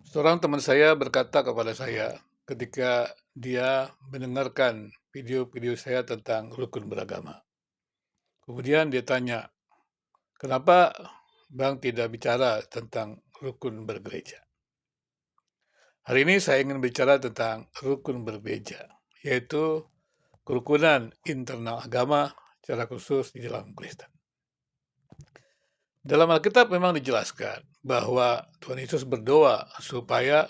Seorang teman saya berkata kepada saya ketika dia mendengarkan video-video saya tentang rukun beragama. Kemudian dia tanya, kenapa Bang tidak bicara tentang rukun bergereja? Hari ini saya ingin bicara tentang rukun bergereja, yaitu kerukunan internal agama, secara khusus di dalam Kristen. Dalam Alkitab memang dijelaskan bahwa Tuhan Yesus berdoa supaya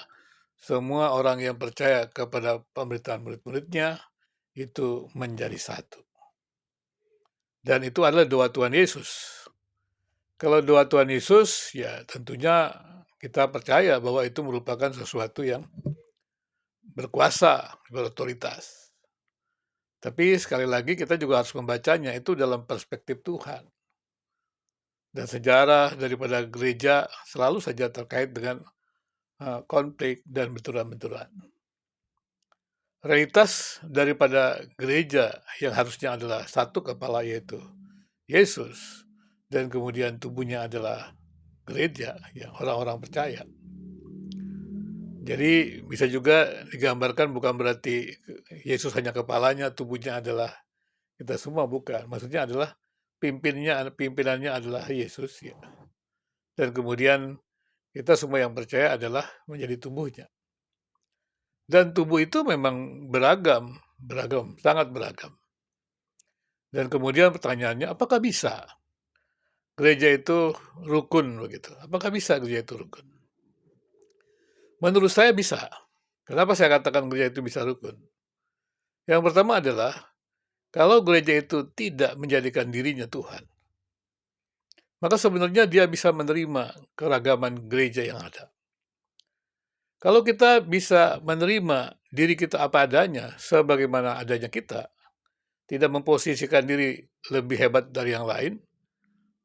semua orang yang percaya kepada pemberitaan murid-muridnya itu menjadi satu. Dan itu adalah doa Tuhan Yesus. Kalau doa Tuhan Yesus, ya tentunya kita percaya bahwa itu merupakan sesuatu yang berkuasa, berotoritas. Tapi sekali lagi kita juga harus membacanya itu dalam perspektif Tuhan. Dan sejarah daripada gereja selalu saja terkait dengan konflik dan benturan-benturan. Realitas daripada gereja yang harusnya adalah satu kepala yaitu Yesus, dan kemudian tubuhnya adalah gereja yang orang-orang percaya. Jadi bisa juga digambarkan bukan berarti Yesus hanya kepalanya, tubuhnya adalah kita semua, bukan. Maksudnya adalah pimpinannya adalah Yesus ya. Dan kemudian kita semua yang percaya adalah menjadi tubuhnya. Dan tubuh itu memang beragam, sangat beragam. Dan kemudian pertanyaannya, apakah bisa gereja itu rukun begitu? Apakah bisa gereja itu rukun? Menurut saya bisa. Kenapa saya katakan gereja itu bisa rukun? Yang pertama adalah, kalau gereja itu tidak menjadikan dirinya Tuhan, maka sebenarnya dia bisa menerima keragaman gereja yang ada. Kalau kita bisa menerima diri kita apa adanya, sebagaimana adanya kita, tidak memposisikan diri lebih hebat dari yang lain,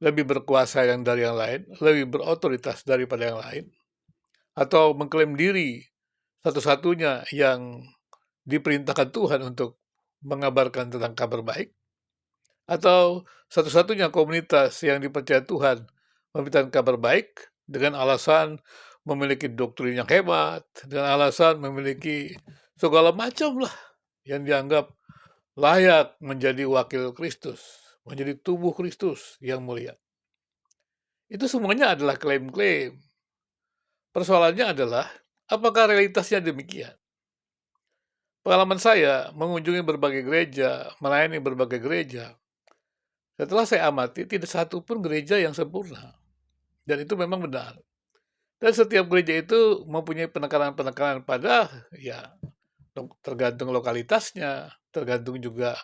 lebih berkuasa dari yang lain, lebih berotoritas daripada yang lain, atau mengklaim diri satu-satunya yang diperintahkan Tuhan untuk mengabarkan tentang kabar baik, atau satu-satunya komunitas yang dipercaya Tuhan memberikan kabar baik dengan alasan memiliki doktrin yang hebat, dengan alasan memiliki segala macam lah yang dianggap layak menjadi wakil Kristus, menjadi tubuh Kristus yang mulia. Itu semuanya adalah klaim-klaim. Persoalannya adalah, apakah realitasnya demikian? Pengalaman saya mengunjungi berbagai gereja, melayani berbagai gereja, setelah saya amati, tidak satu pun gereja yang sempurna. Dan itu memang benar. Dan setiap gereja itu mempunyai penekanan-penekanan pada, ya, tergantung lokalitasnya, tergantung juga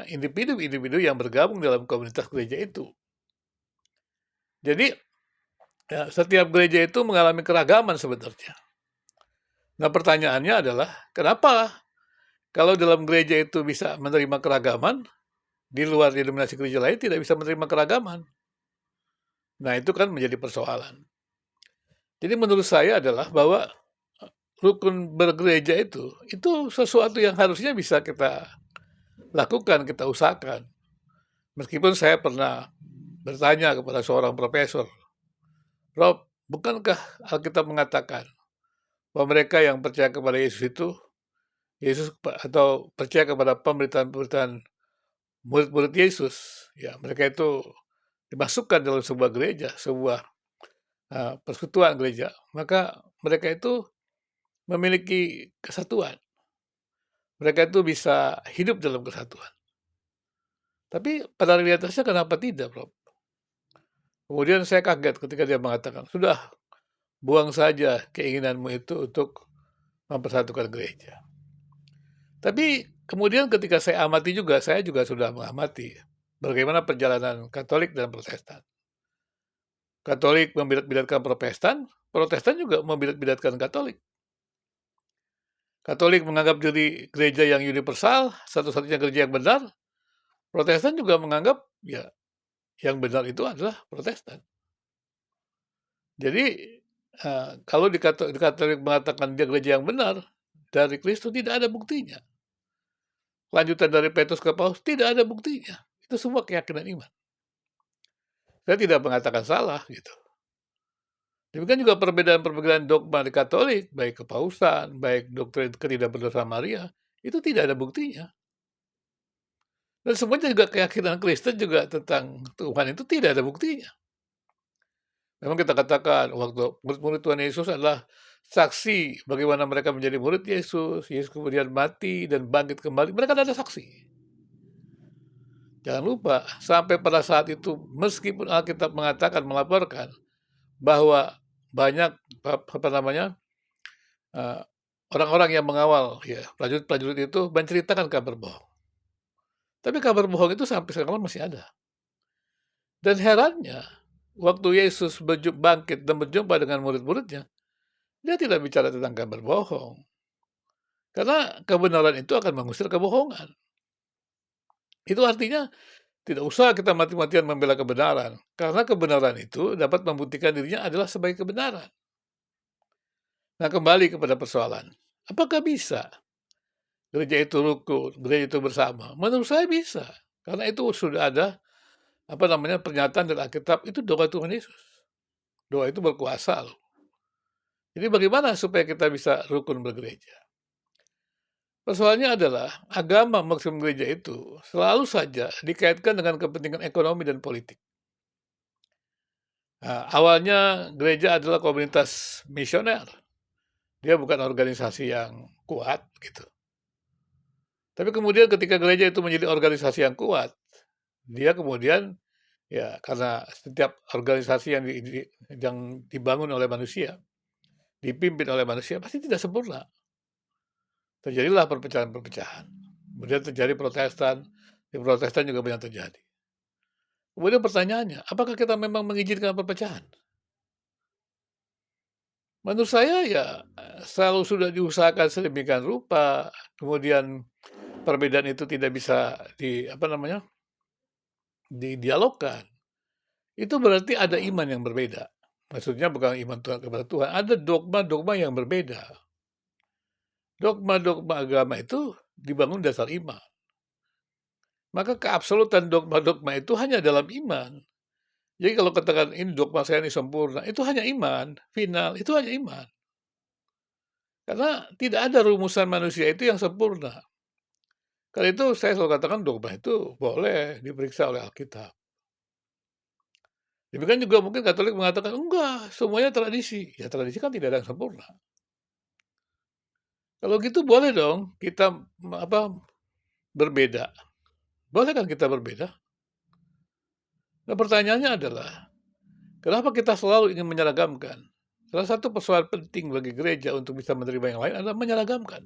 individu-individu yang bergabung dalam komunitas gereja itu. Jadi ya, setiap gereja itu mengalami keragaman sebenarnya. Nah pertanyaannya adalah, kenapa kalau dalam gereja itu bisa menerima keragaman, di luar denominasi gereja lain tidak bisa menerima keragaman? Nah itu kan menjadi persoalan. Jadi menurut saya adalah bahwa rukun bergereja itu sesuatu yang harusnya bisa kita lakukan, kita usahakan. Meskipun saya pernah bertanya kepada seorang profesor, Rob, bukankah Alkitab mengatakan bahwa mereka yang percaya kepada Yesus atau percaya kepada pemberitaan-pemberitaan murid-murid Yesus, ya mereka itu dimasukkan dalam sebuah gereja, sebuah persekutuan gereja, maka mereka itu memiliki kesatuan. Mereka itu bisa hidup dalam kesatuan. Tapi pada realitasnya kenapa tidak, Prof? Kemudian saya kaget ketika dia mengatakan, sudah, buang saja keinginanmu itu untuk mempersatukan gereja. Tapi kemudian ketika saya amati juga, saya juga sudah mengamati bagaimana perjalanan Katolik dan Protestan. Katolik membidat-bidatkan Protestan, Protestan juga membidat-bidatkan Katolik. Katolik menganggap diri gereja yang universal, satu-satunya gereja yang benar. Protestan juga menganggap ya yang benar itu adalah Protestan. Jadi kalau di Katolik mengatakan dia gereja yang benar dari Kristus, tidak ada buktinya. Lanjutan dari Petrus ke Paulus tidak ada buktinya. Itu semua keyakinan iman. Saya tidak mengatakan salah gitu. Demikian juga perbedaan-perbedaan dogma di Katolik, baik kepausan, baik doktrin ketidakberdosaan Maria, itu tidak ada buktinya. Dan semuanya juga keyakinan Kristen juga tentang Tuhan itu tidak ada buktinya. Memang kita katakan waktu murid-murid Tuhan Yesus adalah saksi bagaimana mereka menjadi murid Yesus, Yesus kemudian mati dan bangkit kembali, mereka ada saksi. Jangan lupa, sampai pada saat itu meskipun Alkitab mengatakan, melaporkan bahwa banyak apa namanya, orang-orang yang mengawal ya, prajurit-prajurit itu menceritakan kabar bohong. Tapi kabar bohong itu sampai sekarang masih ada. Dan herannya, waktu Yesus bangkit dan berjumpa dengan murid-muridnya, dia tidak bicara tentang kabar bohong. Karena kebenaran itu akan mengusir kebohongan. Itu artinya tidak usah kita mati-matian membela kebenaran. Karena kebenaran itu dapat membuktikan dirinya adalah sebagai kebenaran. Nah, kembali kepada persoalan. Apakah bisa gereja itu rukun, gereja itu bersama? Menurut saya bisa. Karena itu sudah ada pernyataan dari Alkitab, itu doa Tuhan Yesus. Doa itu berkuasa loh. Jadi bagaimana supaya kita bisa rukun bergereja? Persoalannya adalah agama maksud gereja itu selalu saja dikaitkan dengan kepentingan ekonomi dan politik. Nah, awalnya gereja adalah komunitas misioner. Dia bukan organisasi yang kuat gitu. Tapi kemudian ketika gereja itu menjadi organisasi yang kuat, dia kemudian ya karena setiap organisasi yang dibangun oleh manusia, dipimpin oleh manusia pasti tidak sempurna. Terjadilah perpecahan-perpecahan. Kemudian terjadi Protestan, di Protestan juga banyak terjadi. Kemudian pertanyaannya, apakah kita memang mengizinkan perpecahan? Menurut saya ya selalu sudah diusahakan sedemikian rupa, kemudian perbedaan itu tidak bisa didialogkan. Itu berarti ada iman yang berbeda. Maksudnya bukan iman Tuhan kepada Tuhan, ada dogma-dogma yang berbeda. Dogma-dogma agama itu dibangun dasar iman. Maka keabsolutan dogma-dogma itu hanya dalam iman. Jadi kalau katakan ini dogma saya ini sempurna, itu hanya iman, final, itu hanya iman. Karena tidak ada rumusan manusia itu yang sempurna. Karena itu saya selalu katakan dogma itu boleh diperiksa oleh Alkitab. Demikian juga mungkin Katolik mengatakan, enggak, semuanya tradisi. Ya tradisi kan tidak ada yang sempurna. Kalau gitu boleh dong kita berbeda. Boleh kan kita berbeda? Nah pertanyaannya adalah, kenapa kita selalu ingin menyeragamkan? Salah satu persoalan penting bagi gereja untuk bisa menerima yang lain adalah menyeragamkan.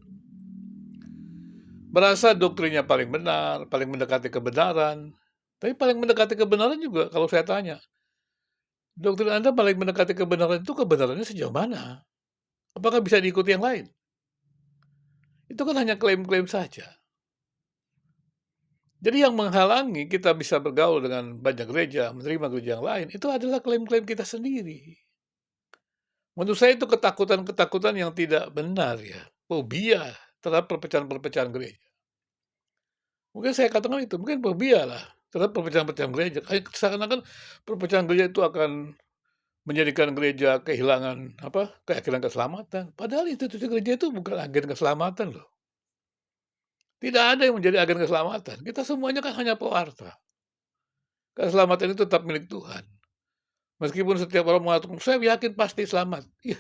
Merasa doktrinnya paling benar, paling mendekati kebenaran. Tapi paling mendekati kebenaran juga kalau saya tanya, doktrin Anda paling mendekati kebenaran itu kebenarannya sejauh mana? Apakah bisa diikuti yang lain? Itu kan hanya klaim-klaim saja. Jadi yang menghalangi kita bisa bergaul dengan banyak gereja, menerima gereja yang lain, itu adalah klaim-klaim kita sendiri. Menurut saya itu ketakutan-ketakutan yang tidak benar ya. Fobia terhadap perpecahan-perpecahan gereja. Mungkin saya katakan itu, mungkin fobia lah terhadap perpecahan-perpecahan gereja. Seakan-akan perpecahan gereja itu akan menjadikan gereja kehilangan keyakinan keselamatan. Padahal institusi gereja itu bukan agen keselamatan loh. Tidak ada yang menjadi agen keselamatan. Kita semuanya kan hanya pewarta. Keselamatan itu tetap milik Tuhan. Meskipun setiap orang mengatakan, saya yakin pasti selamat. Ya,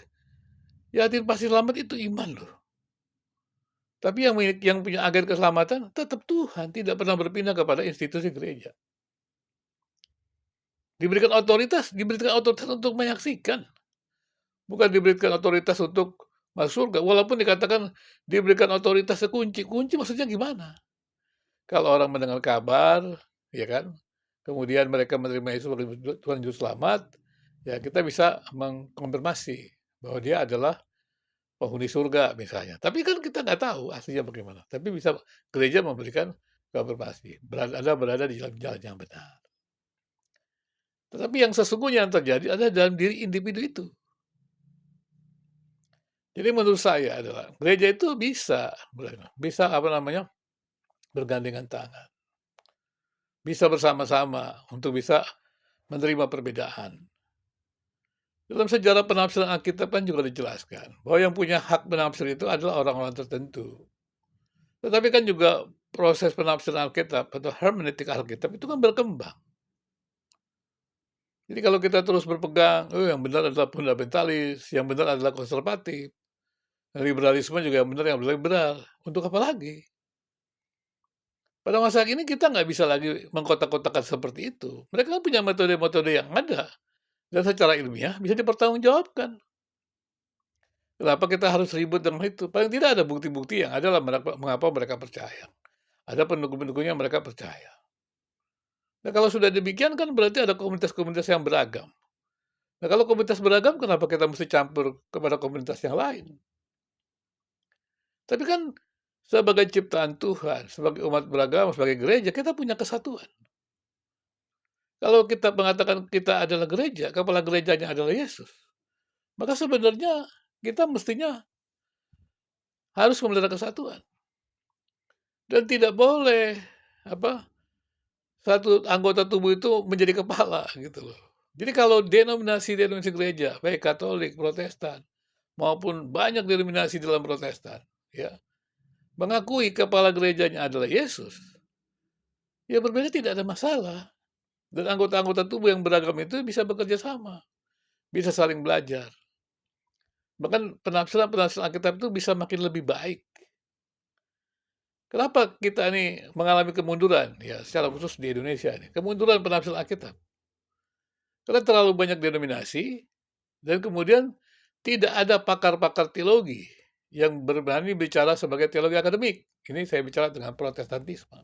yakin pasti selamat itu iman loh. Tapi yang punya agen keselamatan tetap Tuhan, tidak pernah berpindah kepada institusi gereja. Diberikan otoritas untuk menyaksikan. Bukan diberikan otoritas untuk masuk surga. Walaupun dikatakan diberikan otoritas kunci. Kunci maksudnya gimana? Kalau orang mendengar kabar, ya kan, kemudian mereka menerima Yesus sebagai Tuhan Juru Selamat, ya kita bisa mengkonfirmasi bahwa dia adalah penghuni surga misalnya. Tapi kan kita nggak tahu aslinya bagaimana. Tapi bisa gereja memberikan konfirmasi. Anda berada di jalan yang benar. Tetapi yang sesungguhnya yang terjadi adalah dalam diri individu itu. Jadi menurut saya adalah gereja itu bisa bergandengan tangan. Bisa bersama-sama untuk bisa menerima perbedaan. Dalam sejarah penafsiran Alkitab kan juga dijelaskan bahwa yang punya hak menafsir itu adalah orang-orang tertentu. Tetapi kan juga proses penafsiran Alkitab atau hermeneutik Alkitab itu kan berkembang. Jadi kalau kita terus berpegang, oh yang benar adalah fundamentalis, yang benar adalah konservatif, liberalisme juga yang benar yang liberal. Untuk apa lagi? Pada masa kini kita nggak bisa lagi mengkotak-kotakan seperti itu. Mereka kan punya metode-metode yang ada dan secara ilmiah bisa dipertanggungjawabkan. Kenapa kita harus ribut dengan itu? Paling tidak ada bukti-bukti yang adalah mengapa mereka percaya. Ada pendukung-pendukungnya mereka percaya. Nah kalau sudah demikian kan berarti ada komunitas-komunitas yang beragam. Nah kalau komunitas beragam kenapa kita mesti campur kepada komunitas yang lain? Tapi kan sebagai ciptaan Tuhan, sebagai umat beragama, sebagai gereja, kita punya kesatuan. Kalau kita mengatakan kita adalah gereja, kepala gerejanya adalah Yesus, maka sebenarnya kita mestinya harus memelihara kesatuan. Dan tidak boleh satu anggota tubuh itu menjadi kepala gitu loh. Jadi kalau denominasi gereja, baik Katolik, Protestan, maupun banyak denominasi dalam Protestan, ya, mengakui kepala gerejanya adalah Yesus, ya berbeda tidak ada masalah. Dan anggota-anggota tubuh yang beragam itu bisa bekerja sama, bisa saling belajar. Bahkan penafsiran-penafsiran Alkitab itu bisa makin lebih baik. Kenapa kita ini mengalami kemunduran, ya secara khusus di Indonesia ini, kemunduran penafsiran Alkitab? Karena terlalu banyak denominasi, dan kemudian tidak ada pakar-pakar teologi yang berani bicara sebagai teologi akademik. Ini saya bicara dengan Protestantisme.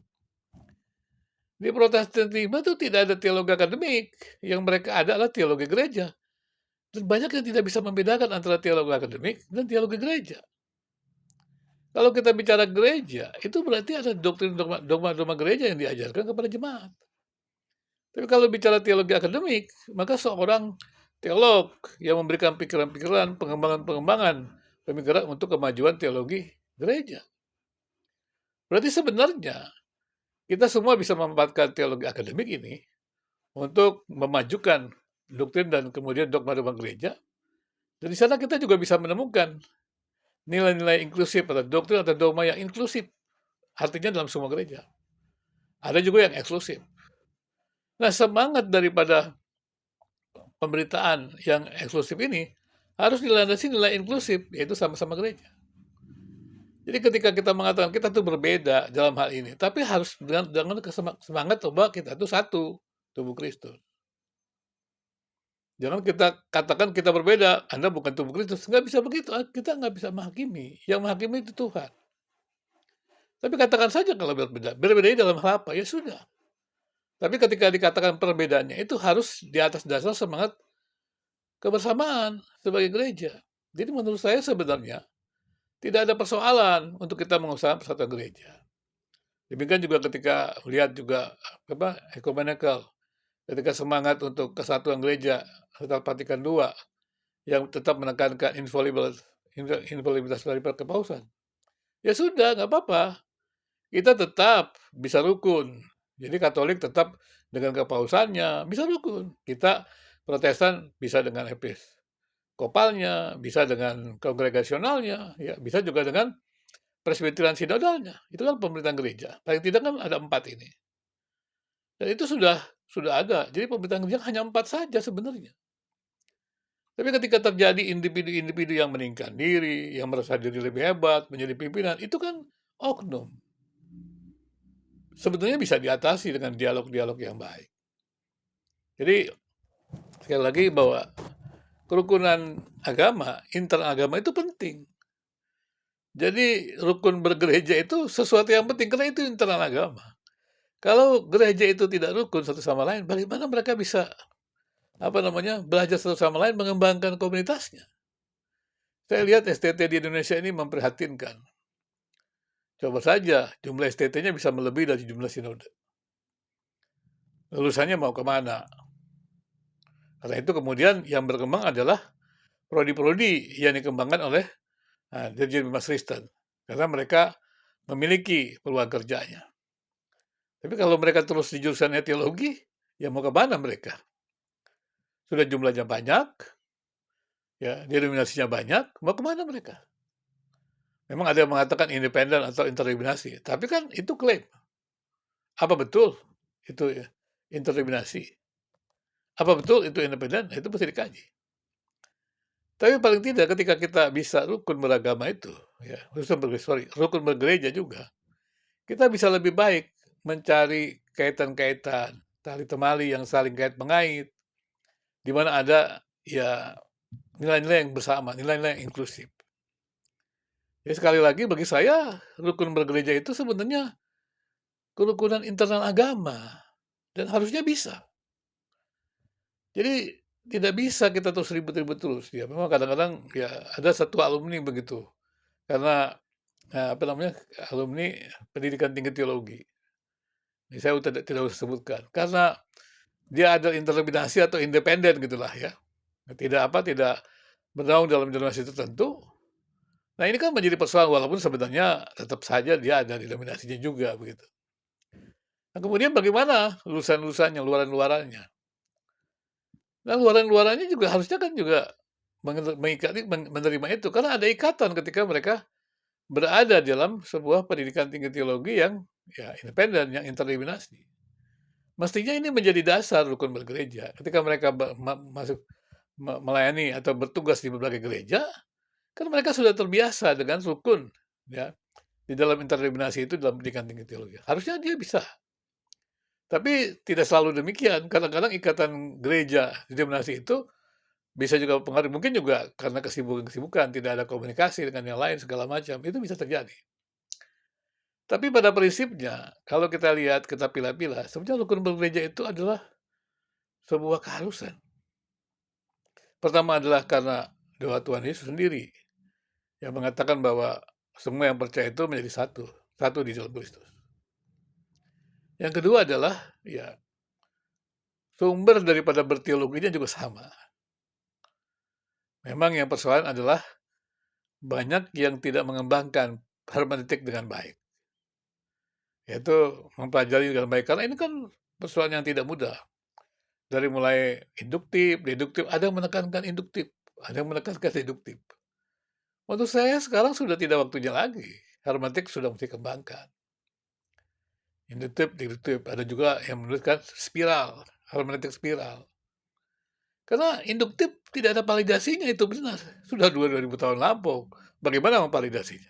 Di Protestantisme itu tidak ada teologi akademik, yang mereka ada adalah teologi gereja. Dan banyak yang tidak bisa membedakan antara teologi akademik dan teologi gereja. Kalau kita bicara gereja, itu berarti ada doktrin dogma gereja yang diajarkan kepada jemaat. Tapi kalau bicara teologi akademik, maka seorang teolog yang memberikan pikiran-pikiran, pengembangan-pengembangan pemikiran untuk kemajuan teologi gereja. Berarti sebenarnya kita semua bisa memanfaatkan teologi akademik ini untuk memajukan doktrin dan kemudian dogma-dogma gereja. Dan di sana kita juga bisa menemukan nilai-nilai inklusif atau doktrin atau dogma yang inklusif. Artinya dalam semua gereja. Ada juga yang eksklusif. Nah, semangat daripada pemberitaan yang eksklusif ini harus dilandasi nilai inklusif, yaitu sama-sama gereja. Jadi ketika kita mengatakan kita tuh berbeda dalam hal ini, tapi harus dengan semangat bahwa kita itu satu, tubuh Kristus. Jangan kita katakan kita berbeda, Anda bukan tubuh Kristus. Nggak bisa begitu, kita nggak bisa menghakimi. Yang menghakimi itu Tuhan. Tapi katakan saja kalau berbeda. Berbeda dalam hal apa? Ya sudah. Tapi ketika dikatakan perbedaannya, itu harus di atas dasar semangat kebersamaan sebagai gereja. Jadi menurut saya sebenarnya tidak ada persoalan untuk kita mengusahakan persatuan gereja. Demikian juga ketika lihat juga ekumenikal, ketika semangat untuk kesatuan gereja setelah Vatikan II yang tetap menekankan inviolabilitas dari kepausan. Ya sudah, nggak apa-apa. Kita tetap bisa rukun. Jadi Katolik tetap dengan kepausannya bisa rukun. Kita Protestan bisa dengan episkopalnya, bisa dengan kongregasionalnya, ya bisa juga dengan presbyterian sinodalnya. Itu kan pemerintahan gereja. Paling tidak kan ada 4 ini. Dan itu sudah ada. Jadi pemerintahan gereja hanya 4 saja sebenarnya. Tapi ketika terjadi individu-individu yang meninggikan diri, yang merasa diri lebih hebat, menjadi pimpinan, itu kan oknum. Sebetulnya bisa diatasi dengan dialog-dialog yang baik. Jadi sekali lagi bahwa kerukunan agama, interagama itu penting. Jadi rukun bergereja itu sesuatu yang penting karena itu internal agama. Kalau gereja itu tidak rukun satu sama lain, bagaimana mereka bisa belajar satu sama lain mengembangkan komunitasnya? Saya lihat STT di Indonesia ini memprihatinkan. Coba saja jumlah STT-nya bisa melebihi dari jumlah sinode. Lulusannya mau kemana? Karena itu kemudian yang berkembang adalah prodi-prodi yang dikembangkan oleh Dirjen Bimas Kristen. Karena mereka memiliki peluang kerjanya. Tapi kalau mereka terus di jurusan teologi, ya mau kemana mereka? Sudah jumlahnya banyak, ya denominasinya banyak, mau kemana mereka? Memang ada yang mengatakan independen atau interdenominasi, tapi kan itu klaim. Apa betul itu ya interdenominasi? Apa betul itu independen? Itu mesti dikaji. Tapi paling tidak ketika kita bisa rukun beragama itu, ya, rukun bergereja juga, kita bisa lebih baik mencari kaitan-kaitan, tali temali yang saling kait mengait, di mana ada ya nilai-nilai yang bersama, nilai-nilai yang inklusif. Jadi sekali lagi bagi saya rukun bergereja itu sebenarnya kerukunan internal agama dan harusnya bisa. Jadi tidak bisa kita terus ribut-ribut terus. Ya memang kadang-kadang ya ada satu alumni begitu. Karena apa namanya? Alumni pendidikan tinggi teologi. Ini saya tidak usah sebutkan. Karena dia ada interdenominasi atau independen gitulah ya. Tidak bernaung dalam denominasi tertentu. Nah ini kan menjadi persoalan walaupun sebenarnya tetap saja dia ada denominasinya juga begitu. Nah kemudian bagaimana lulusan-lulusannya, luaran-luarannya? Nah luaran-luarannya juga harusnya kan juga menerima itu karena ada ikatan ketika mereka berada dalam sebuah pendidikan tinggi teologi yang ya independen, yang interdenominasi. Mestinya ini menjadi dasar rukun bergereja. Ketika mereka masuk melayani atau bertugas di berbagai gereja, kan mereka sudah terbiasa dengan rukun ya di dalam interdenominasi itu dalam pendidikan tinggi teologi. Harusnya dia bisa. Tapi tidak selalu demikian. Kadang-kadang ikatan gereja denominasi itu bisa juga mempengaruhi. Mungkin juga karena kesibukan, tidak ada komunikasi dengan yang lain segala macam. Itu bisa terjadi. Tapi pada prinsipnya, kalau kita lihat, kita pilah-pilah, sebenarnya rukun bergereja itu adalah sebuah keharusan. Pertama adalah karena doa Tuhan Yesus sendiri yang mengatakan bahwa semua yang percaya itu menjadi satu, satu di dalam Kristus. Yang kedua adalah ya sumber daripada berteologinya juga sama. Memang yang persoalan adalah banyak yang tidak mengembangkan hermeneutik dengan baik. Yaitu mempelajari dengan baik. Karena ini kan persoalan yang tidak mudah. Dari mulai induktif, deduktif, ada yang menekankan induktif, ada yang menekankan deduktif. Menurut saya sekarang sudah tidak waktunya lagi. Hermeneutik sudah mesti kembangkan. Induktif, deduktif, ada juga yang menuliskan spiral, hermeneutik spiral. Karena induktif tidak ada validasinya itu benar. Sudah 2000 tahun lampau. Bagaimana memvalidasinya?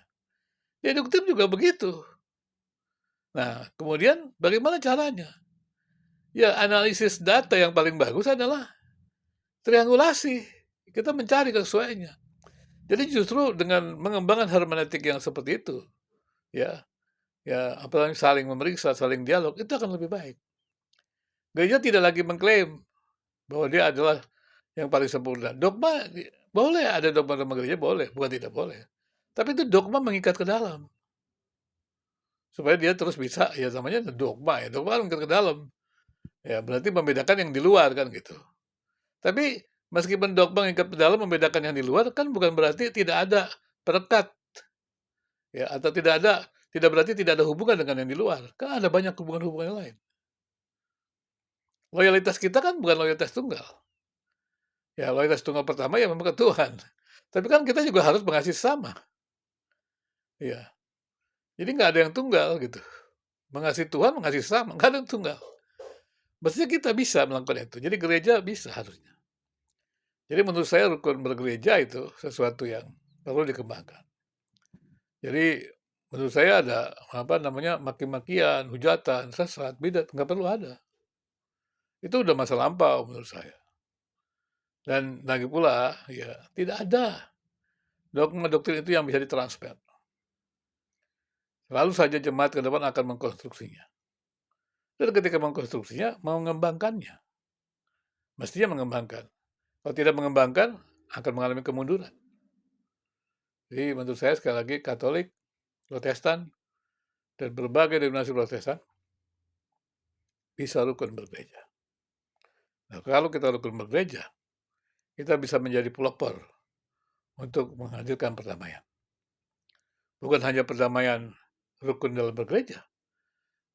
Deduktif juga begitu. Nah, kemudian bagaimana caranya? Ya, analisis data yang paling bagus adalah triangulasi. Kita mencari kesesuaiannya. Jadi justru dengan mengembangkan hermeneutik yang seperti itu, ya, ya apalagi saling memeriksa, saling dialog, itu akan lebih baik. Gereja tidak lagi mengklaim bahwa dia adalah yang paling sempurna. Dogma boleh ada dogma-dogma gereja boleh, bukan tidak boleh. Tapi itu dogma mengikat ke dalam. Supaya dia terus bisa, ya namanya dogma ya, dogma mengikat ke dalam. Ya berarti membedakan yang di luar kan gitu. Tapi meskipun dogma mengikat ke dalam membedakan yang di luar kan bukan berarti tidak ada perekat. Ya, atau tidak berarti tidak ada hubungan dengan yang di luar. Kan ada banyak hubungan-hubungan yang lain. Loyalitas kita kan bukan loyalitas tunggal. Ya, loyalitas tunggal pertama ya memang ke Tuhan. Tapi kan kita juga harus mengasihi sama. Ya. Jadi nggak ada yang tunggal gitu. Mengasihi Tuhan, mengasihi sama, nggak ada yang tunggal. Mestinya kita bisa melakukan itu. Jadi gereja bisa harusnya. Jadi menurut saya rukun bergereja itu sesuatu yang perlu dikembangkan. Jadi menurut saya ada apa namanya maki-makian, hujatan, sesat, bidat nggak perlu ada. Itu udah masa lampau menurut saya. Dan lagi pula ya tidak ada dogma doktrin itu yang bisa ditransfer. Lalu saja jemaat ke depan akan mengkonstruksinya. Dan ketika mengkonstruksinya, mau mengembangkannya. Mestinya mengembangkan. Kalau tidak mengembangkan, akan mengalami kemunduran. Jadi menurut saya sekali lagi Katolik, Protestan, dan berbagai denominasi Protestan bisa rukun bergereja. Nah, kalau kita rukun bergereja, kita bisa menjadi pelopor untuk menghadirkan perdamaian. Bukan hanya perdamaian rukun dalam bergereja,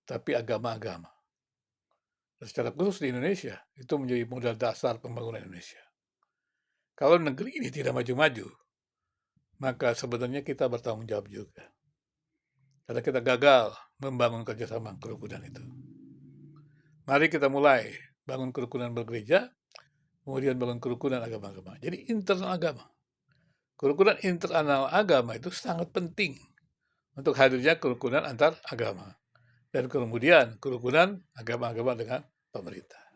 tapi agama-agama. Dan secara khusus di Indonesia, itu menjadi modal dasar pembangunan Indonesia. Kalau negeri ini tidak maju-maju, maka sebenarnya kita bertanggung jawab juga. Karena kita gagal membangun kerjasama kerukunan itu. Mari kita mulai bangun kerukunan bergereja, kemudian bangun kerukunan agama-agama. Jadi internal agama. Kerukunan internal agama itu sangat penting untuk hadirnya kerukunan antar agama. Dan kemudian kerukunan agama-agama dengan pemerintah.